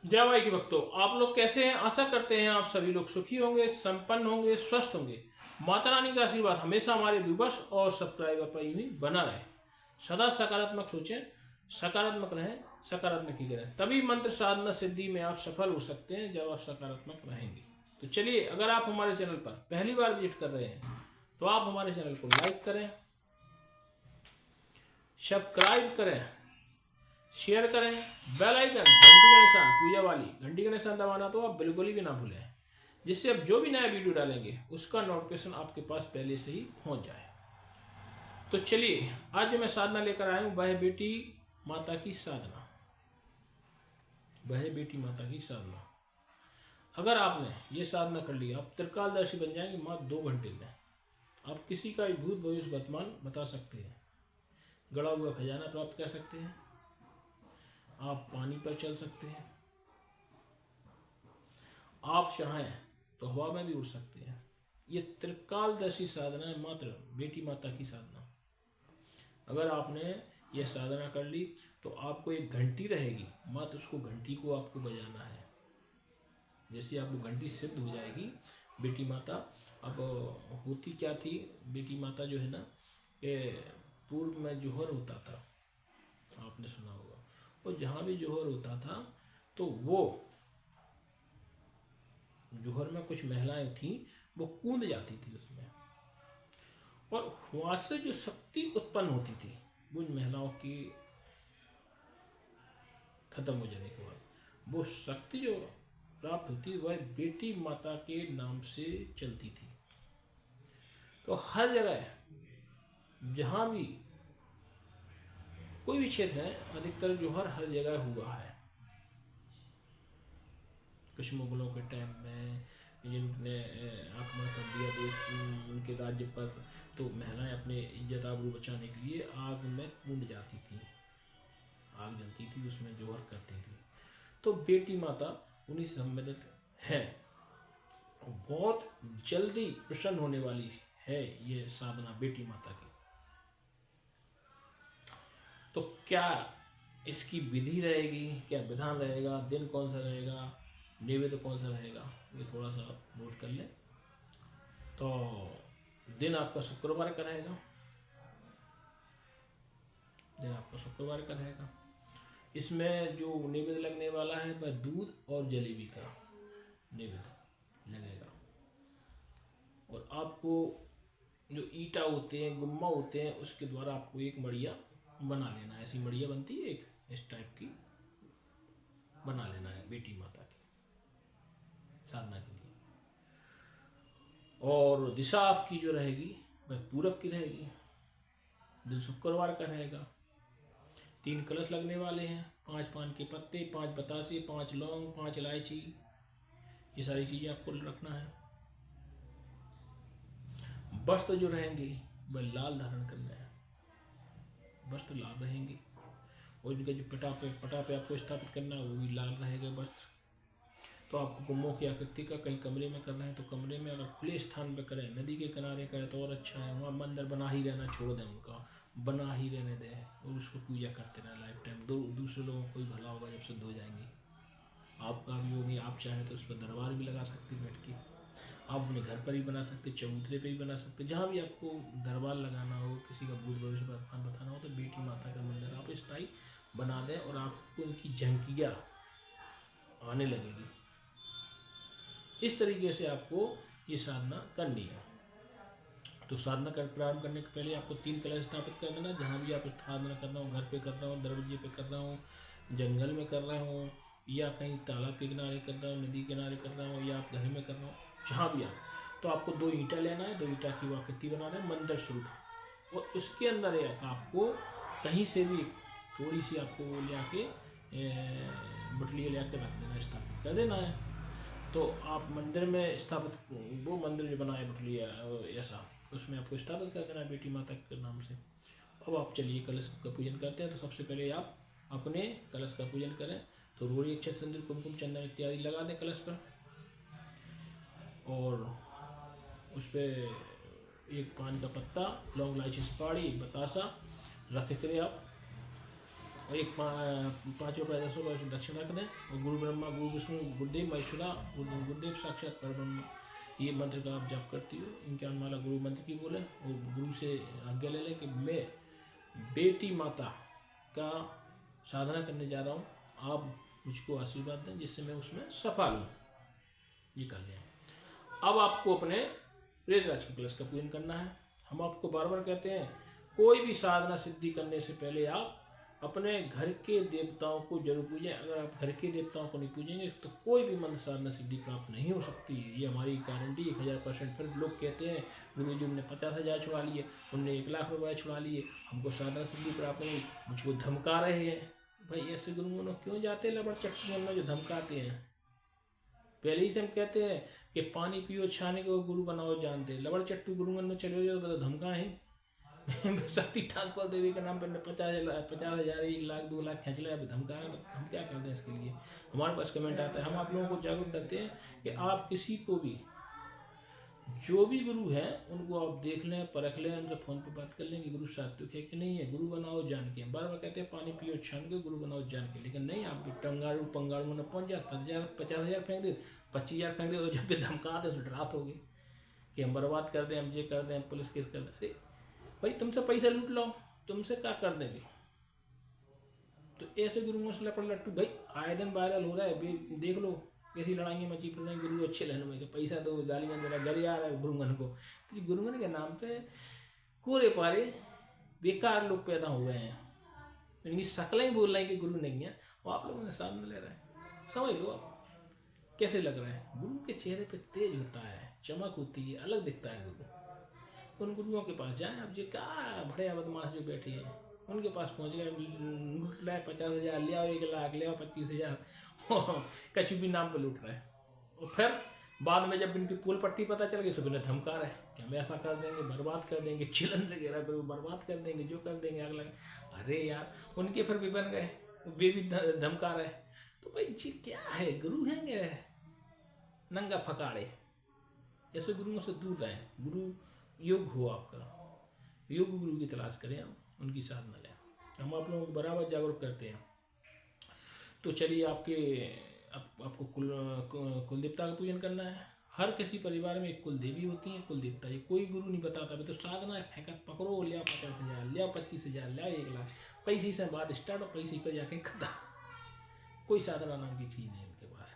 जय भाई की भक्तों, आप लोग कैसे हैं? आशा करते हैं आप सभी लोग सुखी होंगे, संपन्न होंगे, स्वस्थ होंगे। माता रानी का आशीर्वाद हमेशा हमारे व्यूवर्स और सब्सक्राइबर पर यूं ही बना रहे। सदा सकारात्मक सोचें, सकारात्मक रहें, सकारात्मक ही करें, तभी मंत्र साधना सिद्धि में आप सफल हो सकते हैं जब आप सकारात्मक रहेंगे। तो चलिए, अगर आप हमारे चैनल पर पहली बार विजिट कर रहे हैं तो आप हमारे चैनल को लाइक करें, सब्सक्राइब करें, शेयर करें, बेल आइकन घंटी का निशान पूजा वाली घंटी का निशान दबाना तो आप बिल्कुल भी ना भूलें, जिससे अब जो भी नया वीडियो डालेंगे उसका नोटिफिकेशन आपके पास पहले से ही पहुंच जाए। तो चलिए, आज जो मैं साधना लेकर आया हूँ वह है बेटी माता की साधना। वह है बेटी माता की साधना। अगर आपने ये साधना कर ली, आप त्रिकालदर्शी बन जाएंगे मात्र 2 घंटे में। आप किसी का भी भूत भविष्य वर्तमान बता सकते हैं, गड़ा हुआ खजाना प्राप्त कर सकते हैं, आप पानी पर चल सकते हैं, आप चाहें तो हवा में भी उड़ सकते हैं। ये त्रिकालदर्शी साधना है, मात्र बेटी माता की साधना। अगर आपने यह साधना कर ली तो आपको एक घंटी रहेगी, मात्र उसको घंटी को आपको बजाना है। जैसे आपको घंटी सिद्ध हो जाएगी बेटी माता। अब होती क्या थी बेटी माता जो है ना, कि पूर्व में जोहर होता था, आपने सुना होगा। और जहाँ भी जोहर होता था तो वो जोहर में कुछ महिलाएं थीं, वो कूद जाती थी उसमें, और वहाँ से जो शक्ति उत्पन्न होती थी वो उन महिलाओं की खत्म हो जाने के बाद वो शक्ति जो प्राप्त होती वह बेटी माता के नाम से चलती थी। तो हर जगह जहाँ भी कोई भी क्षेत्र है, अधिकतर जोहर हर जगह हुआ है। कुछ मुगलों के टाइम में जिनने आक्रमण कर दिया देश उनके राज्य पर, तो महिलाएं अपने इज्जत आबरू बचाने के लिए आग में कूद जाती थी। आग जलती थी, उसमें जोहर करती थी। तो बेटी माता उन्हीं से संबंधित है, बहुत जल्दी प्रसन्न होने वाली है ये साधना बेटी माता की। तो क्या इसकी विधि रहेगी, क्या विधान रहेगा, दिन कौन सा रहेगा, नैवेद्य कौन सा रहेगा, ये थोड़ा सा नोट कर लें। तो दिन आपका शुक्रवार का रहेगा। दिन आपका शुक्रवार का रहेगा। इसमें जो नैवेद्य लगने वाला है वह दूध और जलेबी का नैवेद्य लगेगा। और आपको जो ईटा होते हैं, गुम्मा होते हैं, उसके द्वारा आपको एक मड़िया बना लेना है। ऐसी मड़िया बनती है एक, इस टाइप की बना लेना है बेटी माता की साधना के लिए। और दिशा आपकी जो रहेगी वह पूरब की रहेगी। दिन शुक्रवार का रहेगा। 3 कलश लगने वाले हैं, 5 पान के पत्ते, 5 बतासे, 5 लौंग, 5 इलायची, ये सारी चीज़ें आपको रखना है। वस्त्र जो रहेंगे वह लाल धारण करना है, वस्त्र लाल रहेंगे। और उनके जो पटा पे आपको स्थापित करना है वो भी लाल रहेगा वस्त्र। तो आपको गुम्मों की आकृति का कहीं कमरे में करना है तो कमरे में, अगर खुले स्थान पर करें, नदी के किनारे करें तो और अच्छा है। वहाँ मंदिर बना ही रहना छोड़ दें, उनका बना ही रहने दें और उसको पूजा करते रहें लाइफ टाइम। दूसरे लोगों को ही भला होगा जब सिद्ध हो जाएंगे। आपका भी होगी, आप चाहें तो उस पर दरबार भी लगा सकते बैठ के। आप अपने घर पर ही बना सकते, चबूतरे पे भी बना सकते, जहाँ भी आपको दरबार लगाना हो, किसी का भूत भविष्य बताना हो, तो बेटी माता का मंदिर आप स्थायी बना दें और आपको उनकी झंकियाँ आने लगेगी। इस तरीके से आपको ये साधना करनी है। तो साधना कर प्रारंभ करने के पहले आपको 3 कलश स्थापित कर देना। जहाँ भी आप साधना कर रहा हो, घर पे कर रहा हूँ, दरवाजे पे कर रहा हूँ, जंगल में कर रहा हूँ, या कहीं तालाब के किनारे कर रहा हूँ, नदी के किनारे कर रहा हूँ, या आप घर में कर रहा हूँ, जहाँ भी आप, तो आपको 2 ईंटा लेना है, 2 ईंटा की आकृति बनाना है मंदिर स्वरूप। और उसके अंदर आपको कहीं से भी थोड़ी सी आपको ले आके बटलियाँ ले आके रख देना, स्थापित कर देना है। तो आप मंदिर में स्थापित, वो मंदिर जो बनाए बटलिया ऐसा, उसमें आपको स्थापित कर देना बेटी माता के नाम से। अब आप चलिए कलश का पूजन करते हैं। तो सबसे पहले आप अपने कलश का पूजन करें। तो रोड़ी, अक्षत, सिंदूर, कुमकुम, चंदन इत्यादि लगा दें कलश पर, और उस पर एक पान का पत्ता, लौंग, इलायची, सुपारी, एक बतासा रख कर आप और एक 5 रुपये 10 रुपये दक्षिण रख दें। और गुरु ब्रह्मा गुरु विष्णु गुरुदेव महेश्वरा गुरुदेव साक्षात परब्रह्म, ये मंत्र का आप जाप करती हो। इनके अनुमाला गुरु मंत्र की बोले और गुरु से आज्ञा ले लें कि मैं बेटी माता का साधना करने जा रहा हूँ, आप मुझको आशीर्वाद दें जिससे मैं उसमें सफल हूँ। ये कर लें। अब आपको अपने प्रेतराज के कलश का पूजन करना है। हम आपको बार बार कहते हैं, कोई भी साधना सिद्धि करने से पहले आप अपने घर के देवताओं को जरूर पूजें। अगर आप घर के देवताओं को नहीं पूजेंगे तो कोई भी मंत्र साधना सिद्धि प्राप्त नहीं हो सकती। ये हमारी गारंटी 1000%। फिर लोग कहते हैं गुरु जी ने 50,000 छुड़ा लिए, उनने 1,00,000 रुपये छुड़ा लिए, हमको साधना सिद्धि प्राप्त नहीं, मुझको धमका रहे हैं। भाई ऐसे गुरुओं क्यों जाते लबड़ चट्टियों में जो धमकाते हैं? पहले ही से हम कहते हैं कि पानी पियो छाने को गुरु बनाओ जानते। लबड़ चट्टू गुरुओं में चले जाओ तो धमका है। शक्ति ठाकुर देवी के नाम पर 50,000 1,00,000 2,00,000 खींच लिया, अभी धमका है तो हम क्या कर दें इसके लिए? हमारे पास कमेंट आता है। हम आप लोगों को जागरूक करते हैं कि आप किसी को भी, जो भी गुरु हैं उनको आप देख लें, परख लें, उनसे फ़ोन पे बात कर लें कि गुरु सात्विक है कि नहीं है। गुरु बनाओ जान के। बार बार कहते हैं पानी पियो छान के गुरु बनाओ जान के, लेकिन नहीं, आप टंगाड़ू पंगाड़ू में पहुँच जाए 50,000 फेंक दे, 25,000 फेंक दे, और जब भी धमका दे तो डरात हो गई कि हम बर्बाद कर दें, हम ये कर दें, हम पुलिस केस कर दें। अरे भाई तुमसे पैसा लूट लो, तुमसे क्या कर देंगे? तो ऐसे गुरुओं से लपड़ लट्टू भाई आए दिन वायरल हो रहा है। देख लो कैसी लड़ाइयाँ मची फिर नहीं। गुरु अच्छे लेने में पैसा दो, गालियाँ दे रहा, घर आ रहा है गुरुगन को। तो गुरुगन के नाम पे कोरे पारे बेकार लोग पैदा हो गए हैं। इनकी शक्लें ही बोल रही हैं कि गुरु नहीं है, और आप लोगों ने सामने ले रहे हैं। समझ लो आप कैसे लग रहा है। गुरु के चेहरे पे तेज होता है, चमक होती है, अलग दिखता है गुरु। उन गुरुओं के पास जाएं आप, जो क्या बढ़िया बदमाश जो बैठी है उनके पास पहुंच गए, लूट रहा है 50,000 ले आओ, 1,00,000 ले आओ, 25,000 कछु भी नाम पे लूट रहा है। और फिर बाद में जब इनकी पोल पट्टी पता चल गई तो इन्हें धमका रहे कि हम ऐसा कर देंगे, बर्बाद कर देंगे, चिलन से घेरा फिर बर्बाद कर देंगे, जो कर देंगे आग लगा। अरे यार उनके फिर भी बन गए, वे भी धमका रहे। तो भाई जी क्या है, गुरु हैं नंगा फकाड़े। ऐसे गुरुओं से दूर रहें। गुरु योग हो आपका, योग गुरु की तलाश करें, आप उनकी साधना लें। हम आप लोगों को बराबर जागरूक करते हैं। तो चलिए आपको कुल देवता का पूजन करना है। हर किसी परिवार में एक कुल देवी होती है, कुल देवता। ये कोई गुरु नहीं बताता। तो साधना है, फेंकत पकड़ो, लिया 50,000, लिया 25,000, लिया 1,00,000, पैसे से बात स्टार्ट और पैसे पर जाके खत्म। कोई साधना नाम की चीज़ नहीं उनके पास।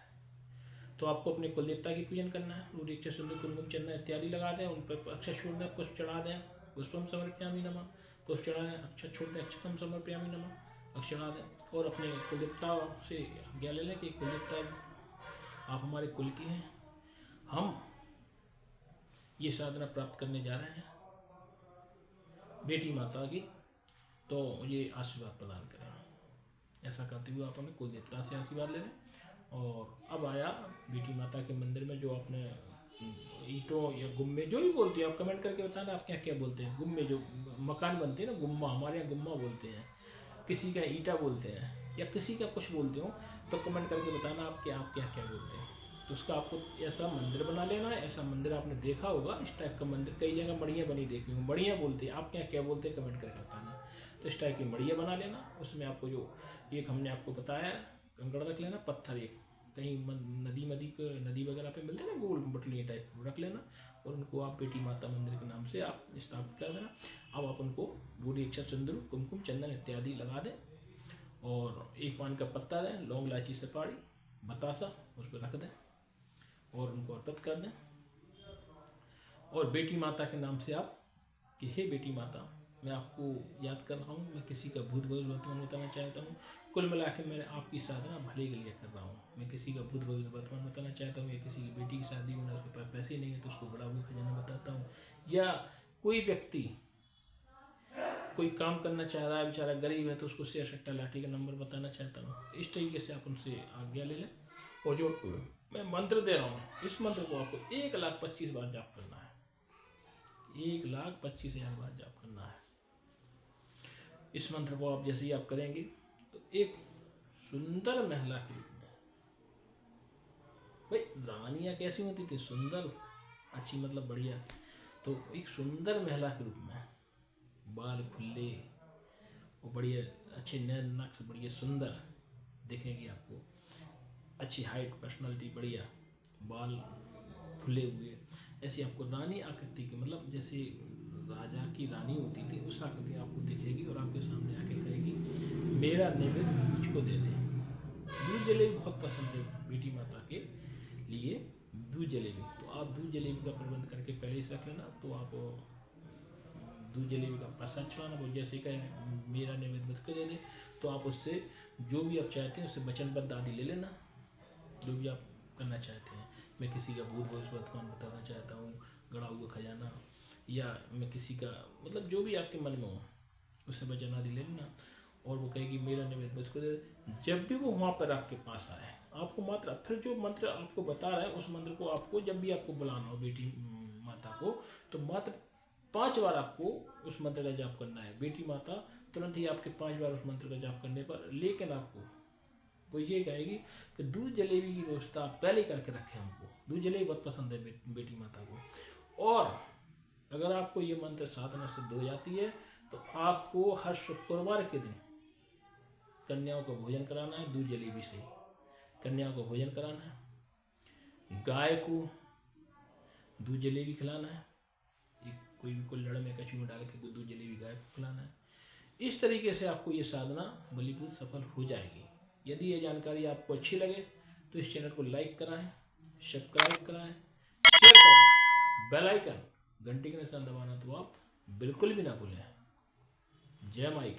तो आपको अपने कुल देवता की पूजन करना है। रूढ़ सिंधु कुमकुम चंदन इत्यादि लगा दें, उन पर अक्षर छोड़ दें, पुष्प चढ़ा दें, पुष्पम समर्पयामि नमः, पुष्प चढ़ा दें, अक्षर छोड़ दें, अक्षतम समर्पयामि नमः, अक्षर चढ़ा दें। और अपने कुलदेवता से आज्ञा ले लें कि कुलदेवता आप हमारे कुल की हैं, हम ये साधना प्राप्त करने जा रहे हैं बेटी माता की, तो ये आशीर्वाद प्रदान करें। ऐसा करते हुए आप हमें कुलदेवता से आशीर्वाद ले लें। और अब आया बेटी माता के मंदिर में, जो आपने ईंटों या गुम्मे जो भी बोलते हैं आप कमेंट करके बताना आप क्या क्या बोलते हैं। गुम्मे जो मकान बनते हैं ना, गुम्मा, हमारे यहाँ गुम्मा बोलते हैं, किसी का ईंटा बोलते हैं, या किसी का कुछ बोलते हो तो कमेंट करके बताना आप क्या क्या बोलते हैं। तो उसका आपको ऐसा मंदिर बना लेना है। ऐसा मंदिर आपने देखा होगा, इस टाइप का मंदिर कई जगह मड़ियाँ बनी देखी हूँ। मड़ियाँ बोलते हैं, आप क्या बोलते हैं कमेंट करके बताना। तो इस टाइप की मड़ियाँ बना लेना। उसमें आपको जो एक हमने आपको बताया कंकड़ रख लेना, पत्थर एक कहीं नदी वगैरह पे मिलते हैं ना, गोल बटलियाँ टाइप को रख लेना, और उनको आप बेटी माता मंदिर के नाम से आप स्थापित कर देना। अब आप उनको बूढ़ी अक्षत सिंदूर कुमकुम चंदन इत्यादि लगा दें, और एक पान का पत्ता दें, लौंग इलायची सुपारी बतासा उस पर रख दें, और उनको अर्पित कर दें। और बेटी माता के नाम से आप कि हे बेटी माता, मैं आपको याद कर रहा हूँ, मैं किसी का भूत भविष्य वर्तमान बताना चाहता हूँ। कुल मिला के मैं आपकी साधना भले के लिए कर रहा हूँ। मैं किसी का भूत भविष्य वर्तमान बताना चाहता हूँ, या किसी की बेटी की शादी होना, उसके पास पैसे नहीं है तो उसको बड़ा हुआ खजाना बताता हूँ, या कोई व्यक्ति कोई काम करना चाह रहा है, बेचारा गरीब है, तो उसको शेयर सट्टा लाठी का नंबर बताना चाहता हूँ। इस तरीके से आप उनसे आज्ञा ले लें। और जो मैं मंत्र दे रहा हूँ, इस मंत्र को आपको 1,25,000 बार जाप करना है। 1,25,000 बार जाप करना है। इस मंत्र को आप जैसे ही आप करेंगे तो एक सुंदर महिला के रूप में, भाई रानियाँ कैसी होती थी, सुंदर, अच्छी, मतलब बढ़िया, तो एक सुंदर महिला के रूप में, बाल खुले, वो बढ़िया अच्छे नैन नक्श बढ़िया सुंदर दिखेंगे आपको, अच्छी हाइट, पर्सनालिटी बढ़िया, बाल खुले हुए, ऐसी आपको रानी आकृति की, मतलब जैसे राजा की रानी होती थी उस आकृति आपको दिखेगी और आपके सामने आके कहेगी मेरा नैवेद्य मुझको दे दे। दूध जलेबी बहुत पसंद है बेटी माता के लिए, दूध जलेबी। तो आप दूध जलेबी का प्रबंध करके पहले से रख लेना। तो आप दूध जलेबी का प्रसाद चढ़ाना, वो जैसे कहें मेरा नैवेद्य मुझको दे दे, तो आप उससे जो भी आप चाहते हैं उससे वचनबद्ध आदि ले लेना, जो भी आप करना चाहते हैं। मैं किसी का भूत भविष्य वर्तमान बताना चाहता हूँ, गड़ा हुआ खजाना, या मैं किसी का मतलब जो भी आपके मन में हो उससे वचन आदि ले लेना, और वो कहेगी मेरा नैवेद्य मुझको दे दे। जब भी वो वहाँ पर आपके पास आए, आपको मात्र फिर जो मंत्र आपको बता रहा है उस मंत्र को आपको जब भी आपको बुलाना हो बेटी माता को, तो मात्र 5 बार आपको उस मंत्र का जाप करना है। बेटी माता तुरंत ही आपके 5 बार उस मंत्र का जाप करने पर, लेकिन आपको वो ये कहेगी कि दूध जलेबी की व्यवस्था आप पहले ही करके रखें। हमको दूध जलेबी बहुत पसंद है बेटी माता को। और अगर आपको ये मंत्र साधना सिद्ध हो जाती है तो आपको हर शुक्रवार के दिन कन्याओं को भोजन कराना है, दूध जलेबी से कन्याओं को भोजन कराना है, गाय को दूध जलेबी खिलाना है, कोई भी कुल्हड़ में कचू में डाल के दूध जलेबी गाय को खिलाना है। इस तरीके से आपको ये साधना बलिपूत सफल हो जाएगी। यदि ये जानकारी आपको अच्छी लगे तो इस चैनल को लाइक कराएं, सब्सक्राइब कराएं, शेयर कराएं, बेल आइकन घंटी के निशान दबाना तो आप बिल्कुल भी ना भूलें। जय माई।